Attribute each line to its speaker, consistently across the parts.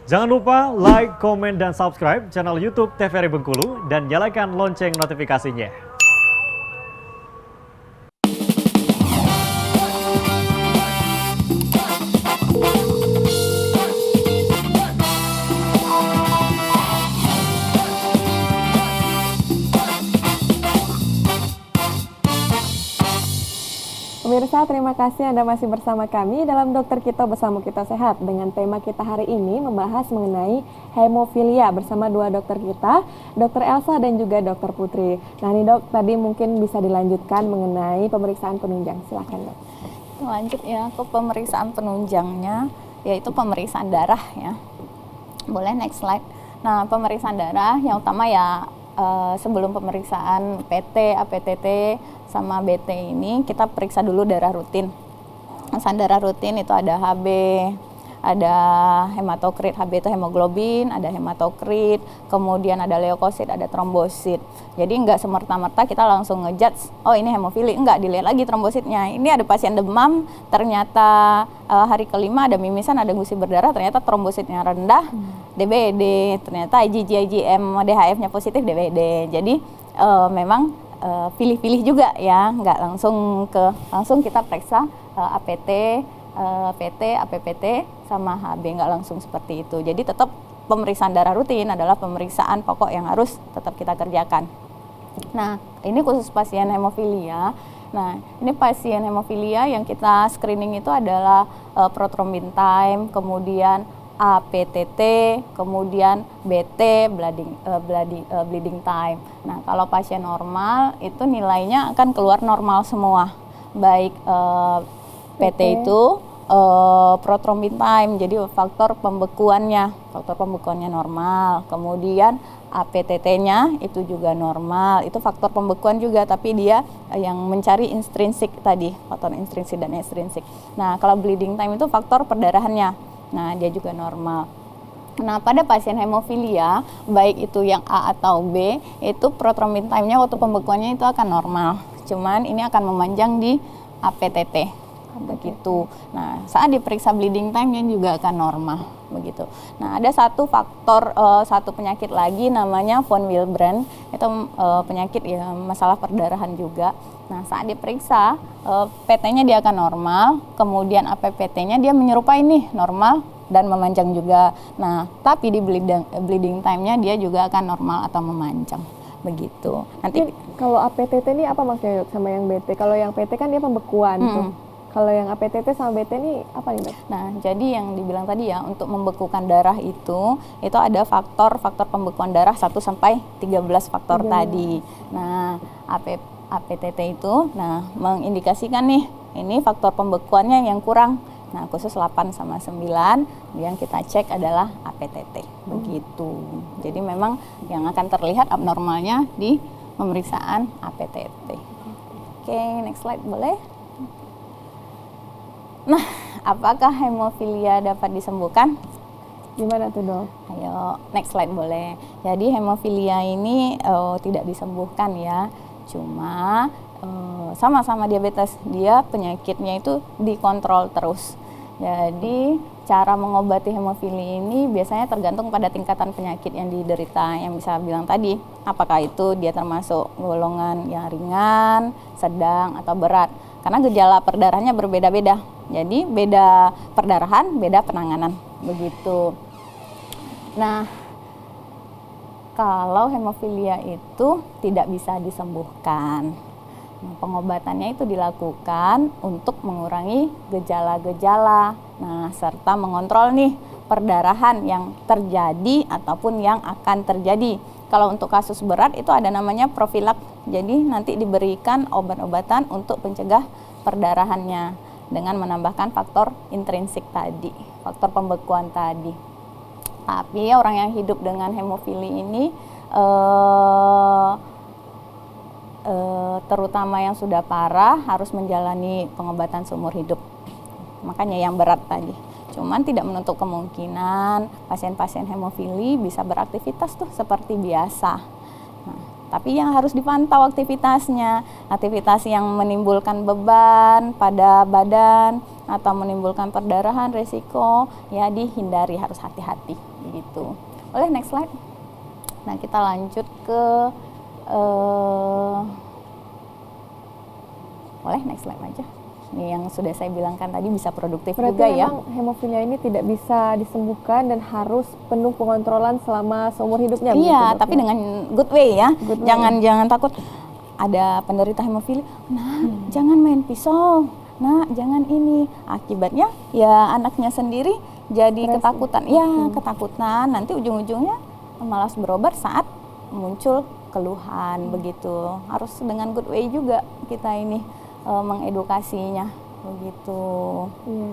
Speaker 1: Jangan lupa like, komen, dan subscribe channel YouTube TVRI Bengkulu dan nyalakan lonceng notifikasinya.
Speaker 2: Pemirsa, terima kasih Anda masih bersama kami dalam Dokter Kito Bersama Kita Sehat. Dengan tema kita hari ini membahas mengenai hemofilia bersama dua dokter kita, Dokter Elsa dan juga Dokter Putri. Nah ini dok, tadi mungkin bisa dilanjutkan mengenai pemeriksaan penunjang. Silakan dok.
Speaker 3: Lanjut ya ke pemeriksaan penunjangnya, yaitu pemeriksaan darah ya. Boleh next slide. Nah pemeriksaan darah yang utama ya sebelum pemeriksaan PT, APTT, sama BT ini kita periksa dulu darah rutin. Pemeriksaan darah rutin itu ada HB, ada hematokrit, HB itu hemoglobin, ada hematokrit, kemudian ada leukosit, ada trombosit. Jadi nggak semerta-merta kita langsung ngejudge, oh ini hemofili, enggak, dilihat lagi trombositnya. Ini ada pasien demam, ternyata hari kelima ada mimisan, ada gusi berdarah, ternyata trombositnya rendah, DBD, ternyata IgG, IgM, DHF-nya positif, DBD. Jadi memang pilih-pilih juga ya, nggak langsung kita periksa APT, PT, APPT, sama HB, nggak langsung seperti itu. Jadi tetap pemeriksaan darah rutin adalah pemeriksaan pokok yang harus tetap kita kerjakan. Nah, ini khusus pasien hemofilia. Nah, ini pasien hemofilia yang kita screening itu adalah prothrombin time, kemudian APTT, kemudian BT, bleeding time. Nah, kalau pasien normal itu nilainya akan keluar normal semua, baik PT itu prothrombin time, jadi faktor pembekuannya normal, kemudian APTT-nya itu juga normal, itu faktor pembekuan juga, tapi dia yang mencari intrinsik tadi, faktor intrinsik dan ekstrinsik. Nah, kalau bleeding time itu faktor perdarahannya, nah dia juga normal. Nah, pada pasien hemofilia, baik itu yang A atau B, itu prothrombin time-nya waktu pembekuannya itu akan normal, cuman ini akan memanjang di APTT. Begitu. Nah, saat diperiksa bleeding time-nya juga akan normal begitu. Nah, ada satu faktor, satu penyakit lagi namanya von Willebrand, itu penyakit ya masalah perdarahan juga. Nah, saat diperiksa PT-nya dia akan normal, kemudian APPT-nya dia menyerupai nih normal dan memanjang juga. Nah, tapi di bleeding time-nya dia juga akan normal atau memanjang begitu. Nanti
Speaker 2: kalau APTT ini apa maksudnya sama yang BT? Kalau yang PT kan dia pembekuan tuh. Kalau yang APTT sama BT ini apa nih dok? Nah,
Speaker 3: jadi yang dibilang tadi ya, untuk membekukan darah itu ada faktor pembekuan darah 1 sampai 13 faktor tadi. Nah, APTT itu mengindikasikan nih, ini faktor pembekuannya yang kurang. Nah, khusus 8 sama 9 yang kita cek adalah APTT. Begitu. Jadi memang yang akan terlihat abnormalnya di pemeriksaan APTT. Oke, next slide boleh? Nah, apakah hemofilia dapat disembuhkan?
Speaker 2: Gimana tuh dok?
Speaker 3: Ayo, next slide boleh. Jadi hemofilia ini tidak disembuhkan ya, cuma sama-sama diabetes, dia penyakitnya itu dikontrol terus. Jadi cara mengobati hemofili ini biasanya tergantung pada tingkatan penyakit yang diderita, yang bisa bilang tadi, apakah itu dia termasuk golongan yang ringan, sedang, atau berat. Karena gejala perdarahannya berbeda-beda. Jadi beda perdarahan, beda penanganan, begitu. Nah, kalau hemofilia itu tidak bisa disembuhkan, pengobatannya itu dilakukan untuk mengurangi gejala-gejala, serta mengontrol nih perdarahan yang terjadi ataupun yang akan terjadi. Kalau untuk kasus berat itu ada namanya profilak, jadi nanti diberikan obat-obatan untuk pencegah perdarahannya dengan menambahkan faktor intrinsik tadi, faktor pembekuan tadi. Tapi orang yang hidup dengan hemofili ini terutama yang sudah parah harus menjalani pengobatan seumur hidup. Makanya yang berat tadi. Cuman tidak menutup kemungkinan pasien-pasien hemofili bisa beraktivitas tuh seperti biasa. Nah, tapi yang harus dipantau aktivitasnya, aktivitas yang menimbulkan beban pada badan atau menimbulkan perdarahan, resiko ya dihindari, harus hati-hati begitu. Boleh next slide. Nah, kita lanjut ke boleh next slide aja. Ini yang sudah saya bilangkan tadi, bisa produktif
Speaker 2: Berarti
Speaker 3: juga ya.
Speaker 2: memang hemofilia ini tidak bisa disembuhkan dan harus penuh pengontrolan selama seumur hidupnya. begitu,
Speaker 3: Iya,
Speaker 2: Dok,
Speaker 3: tapi
Speaker 2: ya?
Speaker 3: dengan good way ya.
Speaker 2: Good way.
Speaker 3: Jangan takut. Ada penderita hemofilia, nah jangan main pisau, nah jangan ini. Akibatnya ya anaknya sendiri jadi
Speaker 2: Stres.
Speaker 3: ketakutan. Ya, ketakutan. Nanti ujung-ujungnya malas berobat saat muncul keluhan begitu. Harus dengan good way juga kita ini mengedukasinya begitu.
Speaker 2: Iya.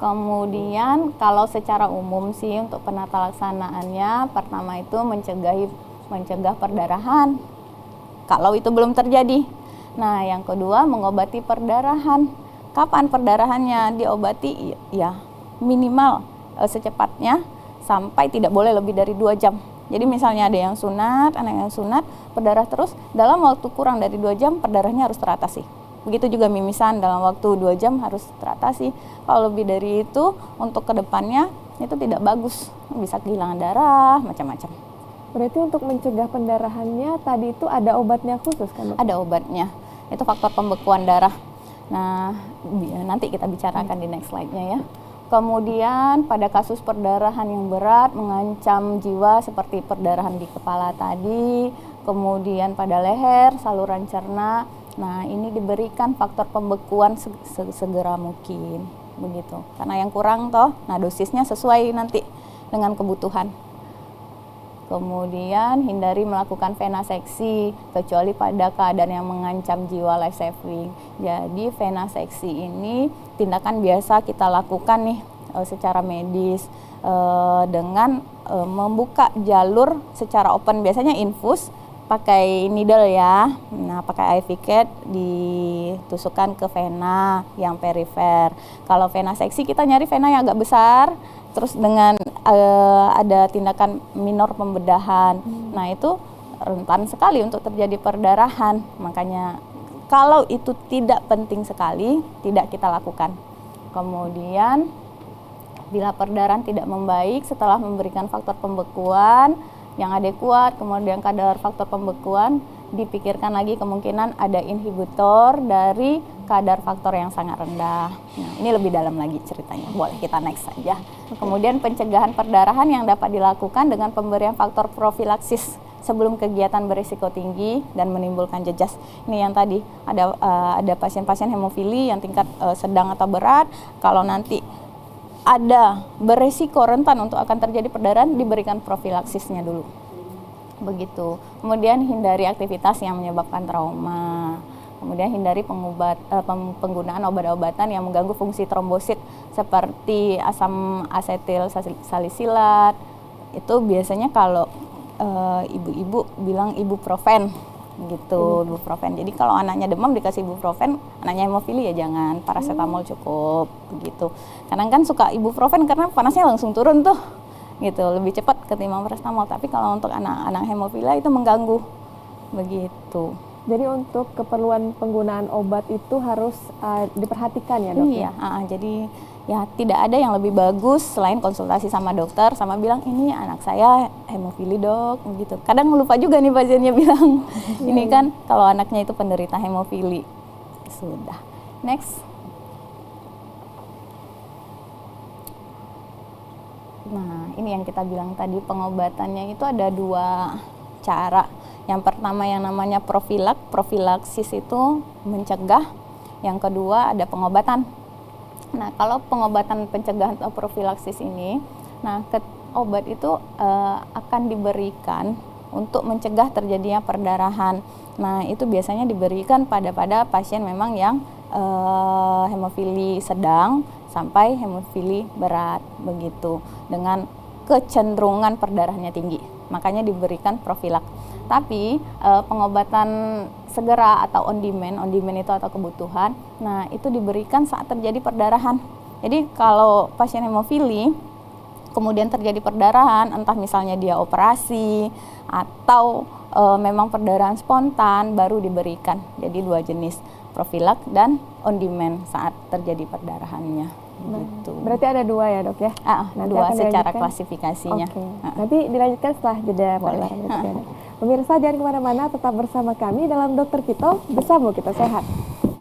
Speaker 3: Kemudian kalau secara umum sih untuk penata laksanaannya, pertama itu mencegah perdarahan kalau itu belum terjadi. Nah, yang kedua mengobati perdarahan. Kapan perdarahannya diobati? Ya minimal secepatnya, sampai tidak boleh lebih dari 2 jam. Jadi misalnya ada yang sunat, anak yang sunat, berdarah terus, dalam waktu kurang dari 2 jam perdarahannya harus teratasi. Begitu juga mimisan, dalam waktu 2 jam harus teratasi. Kalau lebih dari itu, untuk kedepannya itu tidak bagus, bisa kehilangan darah, macam-macam.
Speaker 2: Berarti untuk mencegah pendarahannya tadi itu ada obatnya khusus kan, Dok?
Speaker 3: Ada obatnya, itu faktor pembekuan darah. Nah, nanti kita bicarakan di next slide-nya ya. Kemudian pada kasus perdarahan yang berat mengancam jiwa seperti perdarahan di kepala tadi, kemudian pada leher, saluran cerna, nah ini diberikan faktor pembekuan segera mungkin begitu. Karena yang kurang toh, nah dosisnya sesuai nanti dengan kebutuhan. Kemudian hindari melakukan venaseksi kecuali pada keadaan yang mengancam jiwa, life saving. Jadi venaseksi ini tindakan biasa kita lakukan nih secara medis dengan membuka jalur secara open, biasanya infus pakai needle ya. Nah, pakai IV kit ditusukkan ke vena yang perifer. Kalau venaseksi kita nyari vena yang agak besar, terus dengan ada tindakan minor pembedahan. Nah, itu rentan sekali untuk terjadi perdarahan. Makanya kalau itu tidak penting sekali, tidak kita lakukan. Kemudian bila perdarahan tidak membaik setelah memberikan faktor pembekuan yang adekuat, kemudian kadar faktor pembekuan, dipikirkan lagi kemungkinan ada inhibitor dari kadar faktor yang sangat rendah. Nah, ini lebih dalam lagi ceritanya. Boleh kita next saja. Kemudian pencegahan perdarahan yang dapat dilakukan dengan pemberian faktor profilaksis sebelum kegiatan berisiko tinggi dan menimbulkan jejas. Ini yang tadi ada pasien-pasien hemofili yang tingkat sedang atau berat. Kalau nanti ada beresiko rentan untuk akan terjadi perdarahan, diberikan profilaksisnya dulu. Begitu. Kemudian hindari aktivitas yang menyebabkan trauma. Kemudian hindari penggunaan obat-obatan yang mengganggu fungsi trombosit seperti asam asetil salisilat. Itu biasanya kalau ibu-ibu bilang ibuprofen gitu, ibuprofen. Jadi kalau anaknya demam dikasih ibuprofen, anaknya hemofili ya jangan, paracetamol cukup gitu. Kadang kan suka ibuprofen karena panasnya langsung turun tuh. Gitu, lebih cepat ketimbang paracetamol. Tapi kalau untuk anak-anak hemofilia itu mengganggu. Begitu.
Speaker 2: Jadi untuk keperluan penggunaan obat itu harus diperhatikan ya, Dok?
Speaker 3: Iya, jadi ya tidak ada yang lebih bagus selain konsultasi sama dokter sama bilang ini anak saya hemofili, Dok, gitu. Kadang lupa juga nih pasiennya bilang ini kan kalau anaknya itu penderita hemofili. Sudah. Next. Nah, ini yang kita bilang tadi, pengobatannya itu ada 2 cara. Yang pertama yang namanya profilaksis itu mencegah. Yang kedua ada pengobatan. Nah, kalau pengobatan pencegahan atau profilaksis ini, nah obat itu akan diberikan untuk mencegah terjadinya perdarahan. Nah, itu biasanya diberikan pada pasien memang yang hemofili sedang sampai hemofili berat begitu, dengan kecenderungan perdarahannya tinggi. Makanya diberikan profilak. Tapi pengobatan segera atau on demand itu atau kebutuhan, nah itu diberikan saat terjadi perdarahan. Jadi kalau pasien hemofili kemudian terjadi perdarahan, entah misalnya dia operasi atau memang perdarahan spontan, baru diberikan. Jadi 2 jenis. profilak dan on demand saat terjadi perdarahannya. Gitu.
Speaker 2: Berarti ada 2 ya dok ya? Nanti
Speaker 3: Dua
Speaker 2: akan
Speaker 3: secara
Speaker 2: dilanjutkan.
Speaker 3: klasifikasinya.
Speaker 2: Oke. Nanti dilanjutkan setelah jeda
Speaker 3: Boleh.
Speaker 2: pariwara berikut ya, Dok. Pemirsa jangan kemana-mana, tetap bersama kami dalam Dokter Kito, bersama kita sehat.